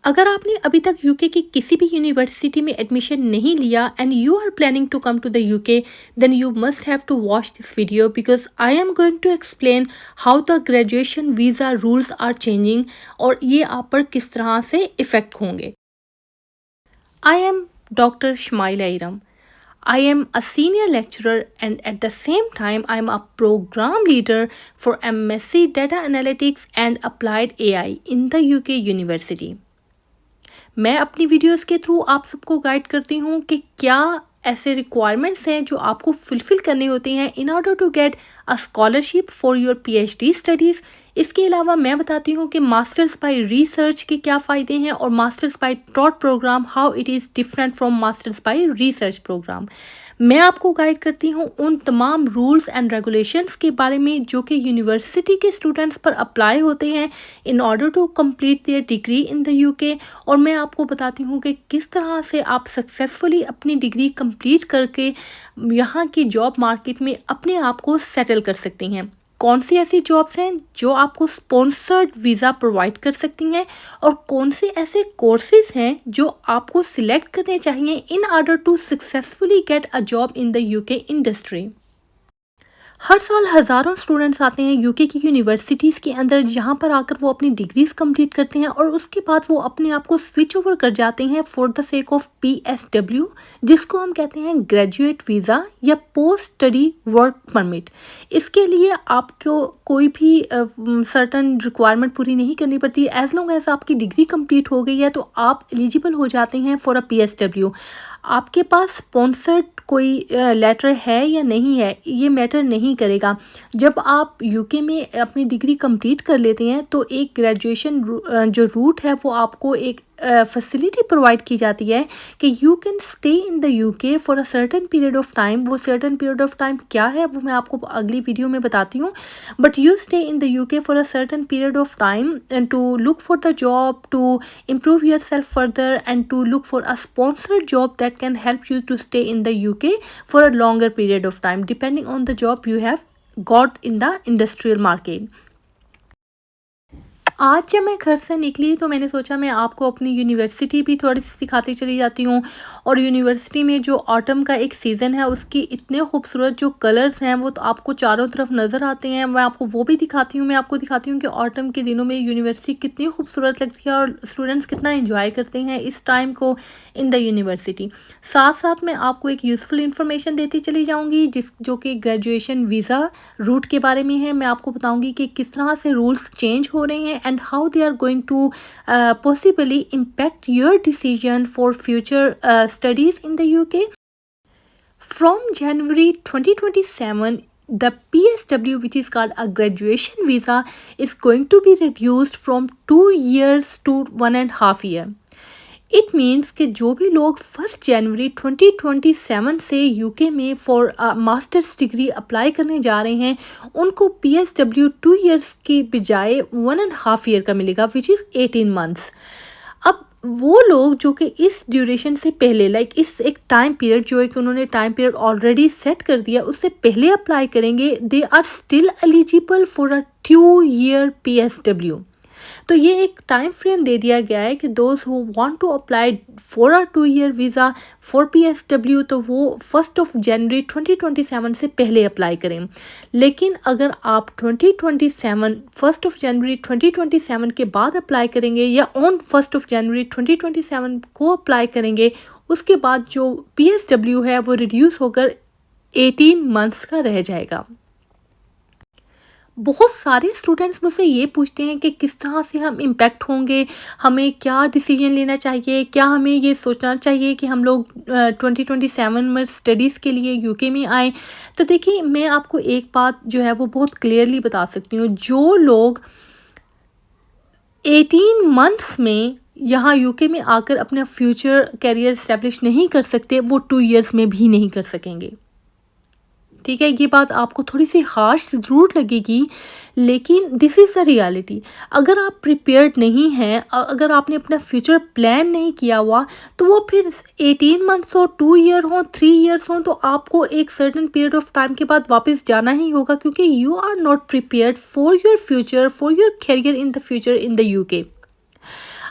अगर आपने अभी तक यूके की किसी भी यूनिवर्सिटी में एडमिशन नहीं लिया and you are planning to come to the UK, then you must have to watch this video because I am going to explain how the graduation visa rules are changing और ये आप पर किस तरह से effect होंगे। I am doctor Shamail Iram. I am a senior lecturer and at the same time I am a program leader for MSc Data Analytics and Applied AI in the UK University. मैं अपनी वीडियोस के through आप सबको guide करती हूँ कि क्या ऐसे रिक्वायरमेंट्स हैं जो आपको फुलफ़िल करनी होती हैं in order to get a scholarship for your PhD studies. इसके अलावा मैं बताती हूँ कि मास्टर्स बाय रिसर्च के क्या फ़ायदे हैं और masters by taught programme how it is different from masters by research programme. मैं आपको गाइड करती हूँ उन तमाम रूल्स एंड रेगुलेशंस के बारे में जो कि यूनिवर्सिटी के स्टूडेंट्स पर अप्लाई होते हैं in order to complete their degree in the UK. और मैं आपको बताती हूँ कि किस तरह से आप सक्सेसफुली अपनी डिग्री कंप्लीट करके यहाँ की जॉब मार्केट में अपने आप को सेटल कर सकती हैं। कौन सी ऐसी जॉब्स हैं जो आपको स्पॉन्सर्ड वीज़ा प्रोवाइड कर सकती हैं और कौन से ऐसे कोर्सेज हैं जो आपको सिलेक्ट करने चाहिए in order to successfully get a job in the UK industry. हर साल हज़ारों स्टूडेंट्स आते हैं यूके की यूनिवर्सिटीज़ के अंदर जहाँ पर आकर वो अपनी डिग्रीज कंप्लीट करते हैं और उसके बाद वो अपने आप को स्विच ओवर कर जाते हैं for the sake of PSW, जिसको हम कहते हैं ग्रेजुएट वीज़ा या पोस्ट स्टडी वर्क परमिट। इसके लिए आपको कोई भी सर्टन रिक्वायरमेंट पूरी नहीं करनी पड़ती। एज लॉन्ग एज आपकी डिग्री कंप्लीट हो गई है तो आप एलिजिबल हो जाते हैं फॉर अ पीएसडब्ल्यू। आपके पास स्पॉन्सर्ड कोई लेटर है या नहीं है ये मैटर नहीं करेगा। जब आप यूके में अपनी डिग्री कंप्लीट कर लेते हैं तो एक ग्रेजुएशन जो रूट है वो आपको एक फैसिलिटी प्रोवाइड की जाती है कि you can stay in the UK for a certain period of time. वो सर्टेन पीरियड ऑफ टाइम क्या है वो मैं आपको अगली वीडियो में बताती हूँ। But you stay in the UK for a certain period of time and to look for the job, to improve yourself further and to look for a sponsored job that can help you to stay in the UK for a longer period of time depending on the job you have got in the industrial market. आज जब मैं घर से निकली तो मैंने सोचा मैं आपको अपनी यूनिवर्सिटी भी थोड़ी सी सिखाती चली जाती हूँ। और यूनिवर्सिटी में जो ऑटम का एक सीज़न है उसकी इतने खूबसूरत जो कलर्स हैं वो तो आपको चारों तरफ नज़र आते हैं। मैं आपको वो भी दिखाती हूँ। मैं आपको दिखाती हूँ कि ऑटम के दिनों में यूनिवर्सिटी कितनी खूबसूरत लगती है और स्टूडेंट्स कितना इंजॉय करते हैं इस टाइम को इन द यूनिवर्सिटी। साथ साथ मैं आपको एक यूज़फुल इंफॉर्मेशन देती चली जाऊँगी जो कि ग्रेजुएशन वीज़ा रूट के बारे में है। मैं आपको बताऊँगी कि किस तरह से रूल्स चेंज हो रहे हैं and how they are going to possibly impact your decision for future studies in the UK. From January 2027, the PSW, which is called a graduation visa, is going to be reduced from 2 years to 1.5 year. It means कि जो भी लोग 1 जनवरी 2027 से UK में for masters degree apply करने जा रहे हैं उनको पीएसडब्ल्यू 2 इयर्स के बजाय 1.5 ईयर का मिलेगा विच इज़ 18 मंथ्स। अब वो लोग जो कि इस ड्यूरेशन से पहले इस एक टाइम पीरियड जो है कि उन्होंने टाइम पीरियड ऑलरेडी सेट कर दिया उससे पहले अप्लाई करेंगे, they are still eligible for a 2 year PSW. तो ये एक टाइम फ्रेम दे दिया गया है कि those who want to apply for a 2 year visa for PSW तो वो 1 जनवरी 2027 से पहले अप्लाई करें। लेकिन अगर आप 1 जनवरी 2027 के बाद अप्लाई करेंगे या ऑन 1 जनवरी 2027 को अप्लाई करेंगे उसके बाद जो पीएसडब्ल्यू है वो रिड्यूस होकर 18 मंथ्स का रह जाएगा। बहुत सारे स्टूडेंट्स मुझसे ये पूछते हैं कि किस तरह से हम इम्पैक्ट होंगे, हमें क्या डिसीजन लेना चाहिए, क्या हमें ये सोचना चाहिए कि हम लोग 2027 में स्टडीज़ के लिए यूके में आएँ। तो देखिए मैं आपको एक बात जो है वो बहुत क्लियरली बता सकती हूँ, जो लोग 18 मंथ्स में यहाँ यूके में आकर अपना फ्यूचर करियर इस्टेब्लिश नहीं कर सकते वो 2 इयर्स में भी नहीं कर सकेंगे। ठीक है, ये बात आपको थोड़ी सी हार्श ज़रूर लगेगी लेकिन दिस इज़ द रियलिटी। अगर आप प्रिपेयर्ड नहीं हैं, अगर आपने अपना फ्यूचर प्लान नहीं किया हुआ तो वो फिर 18 मंथ्स हो, 2 ईयर हो, 3 इयर्स हो तो आपको एक सर्टेन पीरियड ऑफ टाइम के बाद वापस जाना ही होगा क्योंकि you are not prepared for your future, for your career in the future in the UK.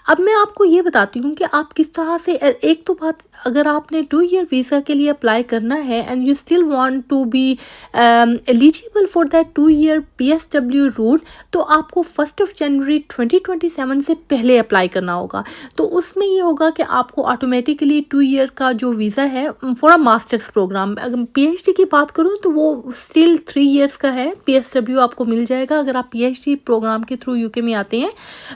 अब मैं आपको ये बताती हूँ कि आप किस तरह से एक तो बात, अगर आपने 2 ईयर वीज़ा के लिए अप्लाई करना है and you still want to be eligible for that 2 year PSW route, तो आपको 1 जनवरी 2027 से पहले अप्लाई करना होगा। तो उसमें ये होगा कि आपको ऑटोमेटिकली 2 ईयर का जो वीज़ा है फॉर अ मास्टर्स प्रोग्राम, अगर PhD की बात करूँ तो वो स्टिल 3 ईयर्स का है। PSW आपको मिल जाएगा अगर आप PhD प्रोग्राम के थ्रू यूके में आते हैं।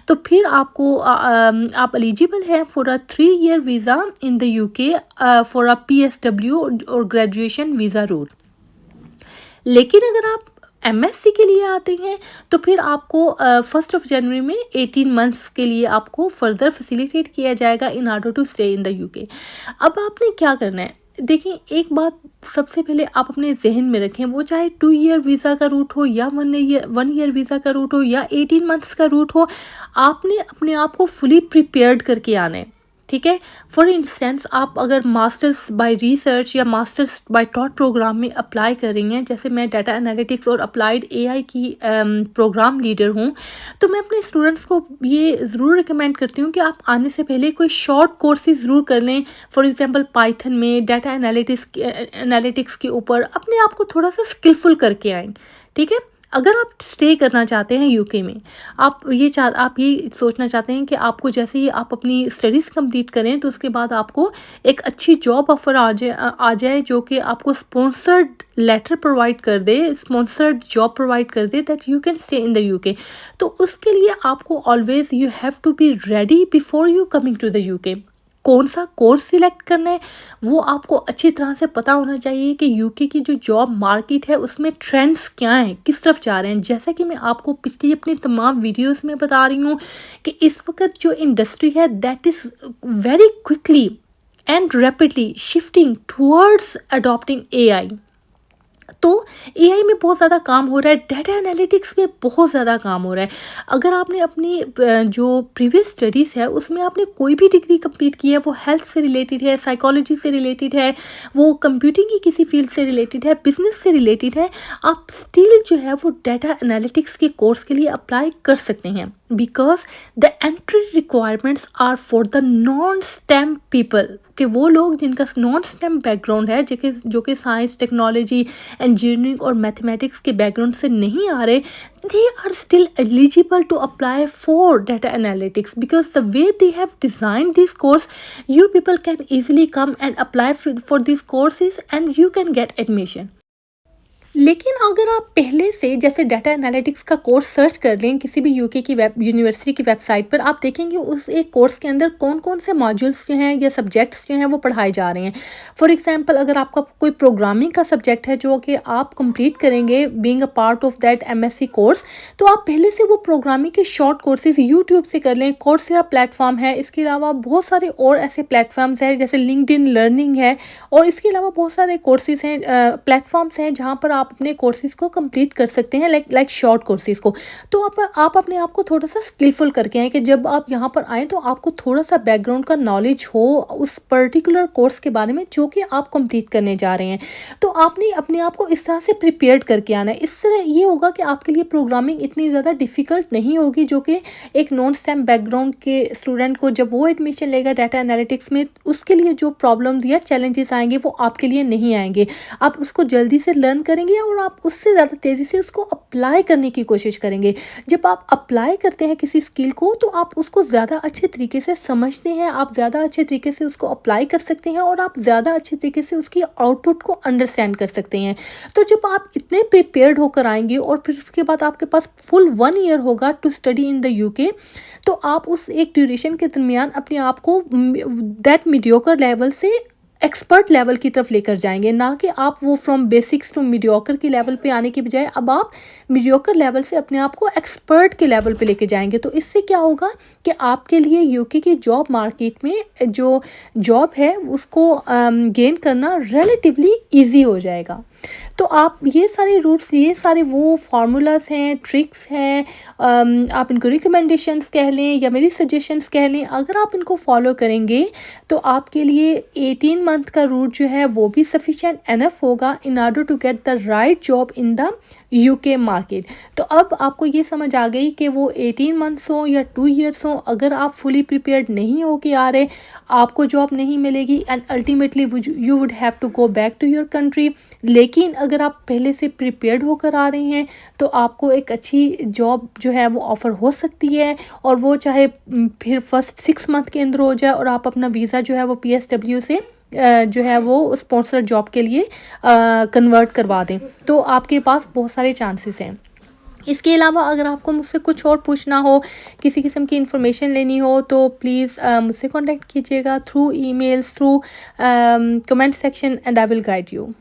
तो फिर आपको आप एलिजिबल हैं for a 3 year visa in the UK for a PSW और ग्रेजुएशन वीज़ा रूट। लेकिन अगर आप MSc के लिए आते हैं तो फिर आपको 1 जनवरी में 18 मंथ्स के लिए आपको फर्दर फैसिलिटेट किया जाएगा in order to stay in the UK. अब आपने क्या करना है, देखिए एक बात सबसे पहले आप अपने जहन में रखें, वो चाहे 2 ईयर वीज़ा का रूट हो या 1 ईयर वीज़ा का रूट हो या 18 मंथ्स का रूट हो, आपने अपने आप को फुली प्रिपेयर्ड करके आना है। ठीक है। फॉर इंस्टेंस आप अगर मास्टर्स बाय रिसर्च या मास्टर्स बाय टॉट प्रोग्राम में अप्लाई कर रही हैं, जैसे मैं डाटा एनालिटिक्स और अप्लाइड AI की प्रोग्राम लीडर हूँ, तो मैं अपने स्टूडेंट्स को ये ज़रूर रिकमेंड करती हूँ कि आप आने से पहले कोई शॉर्ट कोर्सेज ज़रूर कर लें। फॉर एग्जांपल पाइथन में डाटा एनालिटिक्स के ऊपर अपने आप को थोड़ा सा स्किलफुल करके आएँ। ठीक है। अगर आप स्टे करना चाहते हैं यूके में, आप ये सोचना चाहते हैं कि आपको जैसे ही आप अपनी स्टडीज़ कंप्लीट करें तो उसके बाद आपको एक अच्छी जॉब ऑफ़र आ जाए जो कि आपको स्पॉन्सर्ड लेटर प्रोवाइड कर दे, स्पॉन्सर्ड जॉब प्रोवाइड कर दे that you can stay in the UK. तो उसके लिए आपको always you have to be ready before you coming to the UK. कौन सा कोर्स सिलेक्ट करना है वो आपको अच्छी तरह से पता होना चाहिए कि यूके की जो जॉब मार्केट है उसमें ट्रेंड्स क्या हैं, किस तरफ जा रहे हैं। जैसा कि मैं आपको पिछली अपनी तमाम वीडियोस में बता रही हूँ कि इस वक्त जो इंडस्ट्री है that is very quickly and rapidly shifting towards adopting AI। तो AI में बहुत ज़्यादा काम हो रहा है, डाटा एनालिटिक्स में बहुत ज़्यादा काम हो रहा है। अगर आपने अपनी जो प्रीवियस स्टडीज़ है उसमें आपने कोई भी डिग्री कंप्लीट की है, वो हेल्थ से रिलेटेड है, साइकोलॉजी से रिलेटेड है, वो कंप्यूटिंग की किसी फील्ड से रिलेटेड है, बिजनेस से रिलेटेड है, आप स्टिल जो है वो डाटा एनालिटिक्स के कोर्स के लिए अप्लाई कर सकते हैं। Because the entry requirements are for the non STEM people, कि वो लोग जिनका नॉन स्टेम बैकग्राउंड है, जो कि साइंस, टेक्नोलॉजी, इंजीनियरिंग और मैथमेटिक्स के बैकग्राउंड से नहीं आ रहे, they are still eligible to apply for data analytics because the way they have designed this course, you people can easily come and apply for these courses and you can get admission। लेकिन अगर आप पहले से जैसे data analytics का course search कर लें किसी भी यूके की यूनिवर्सिटी की वेबसाइट पर, आप देखेंगे उस एक कोर्स के अंदर कौन कौन से मॉड्यूल्स जो हैं या सब्जेक्ट्स जो हैं वो पढ़ाए जा रहे हैं। फॉर एग्जांपल अगर आपका कोई प्रोग्रामिंग का सब्जेक्ट है जो कि आप कंप्लीट करेंगे being a part of that MSc course, तो आप पहले से वो प्रोग्रामिंग के शॉर्ट कोर्सेज यूट्यूब से कर लें। कोर्सेरा प्लेटफॉर्म है, इसके अलावा बहुत सारे और ऐसे प्लेटफॉर्म्स हैं जैसे लिंक्डइन लर्निंग है, और इसके अलावा बहुत सारे कोर्सेज हैं, प्लेटफॉर्म्स हैं जहाँ पर आप अपने कोर्सेज को कंप्लीट कर सकते हैं, लाइक शॉर्ट कोर्सेज को। तो आप अपने आप को थोड़ा सा स्किलफुल करके आएँ कि जब आप यहाँ पर आएँ तो आपको थोड़ा सा बैकग्राउंड का नॉलेज हो उस पर्टिकुलर कोर्स के बारे में जो कि आप कंप्लीट करने जा रहे हैं। तो आपने अपने आप को इस तरह से प्रिपेयर्ड करके आना है। इस तरह ये होगा कि आपके लिए प्रोग्रामिंग इतनी ज़्यादा डिफ़िकल्ट नहीं होगी, जो कि एक नॉन स्टेम बैकग्राउंड के स्टूडेंट को जब वो एडमिशन लेगा डाटा एनालिटिक्स में, उसके लिए जो प्रॉब्लम्स या चैलेंजेस आएंगे वो आपके लिए नहीं आएंगे। आप उसको जल्दी से लर्न करेंगे और आप उससे ज़्यादा तेज़ी से उसको अप्लाई करने की कोशिश करेंगे। जब आप अप्लाई करते हैं किसी स्किल को तो आप उसको ज़्यादा अच्छे तरीके से समझते हैं, आप ज़्यादा अच्छे तरीके से उसको अप्लाई कर सकते हैं और आप ज़्यादा अच्छे तरीके से उसकी आउटपुट को अंडरस्टैंड कर सकते हैं। तो जब आप इतने प्रिपेयर्ड होकर आएंगे और फिर उसके बाद आपके पास फुल 1 ईयर होगा to study in the UK, तो आप उस एक ड्यूरेशन के दरमियान अपने आप को दैट मीडियोकर लेवल से एक्सपर्ट लेवल की तरफ लेकर जाएंगे, ना कि आप वो फ्रॉम बेसिक्स टू मीडियोकर की लेवल पे आने की बजाय अब आप मीडियोकर लेवल से अपने आप को एक्सपर्ट के लेवल पे लेके जाएंगे। तो इससे क्या होगा कि आपके लिए यूके की जॉब मार्केट में जो जॉब है उसको गेन करना रिलेटिवली ईजी हो जाएगा। तो आप ये सारे रूट्स, ये सारे वो फार्मूलाज हैं, ट्रिक्स हैं, आप इनको रिकमेंडेशंस कह लें या मेरी सजेशंस कह लें, अगर आप इनको फॉलो करेंगे तो आपके लिए 18 मंथ का रूट जो है वो भी सफिशिएंट एनफ होगा in order to get the right job in the UK market. तो अब आपको ये समझ आ गई कि वो 18 मंथ्स हो या 2 ईयर्स हो, अगर आप फुली प्रिपेयर्ड नहीं हो के आ रहे, आपको जॉब नहीं मिलेगी and ultimately you would have to go back to your country. लेकिन अगर आप पहले से प्रिपेयर्ड होकर आ रहे हैं तो आपको एक अच्छी जॉब जो है वो ऑफ़र हो सकती है, और वो चाहे फिर फर्स्ट 6 मंथ के अंदर हो जाए और आप अपना वीज़ा जो है वो पीएसडब्ल्यू से जो है वो स्पॉन्सर जॉब के लिए कन्वर्ट करवा दें, तो आपके पास बहुत सारे चांसेस हैं। इसके अलावा अगर आपको मुझसे कुछ और पूछना हो, किसी किस्म की इन्फॉर्मेशन लेनी हो, तो प्लीज़ मुझसे कॉन्टैक्ट कीजिएगा through emails, through comment section, and I will guide you.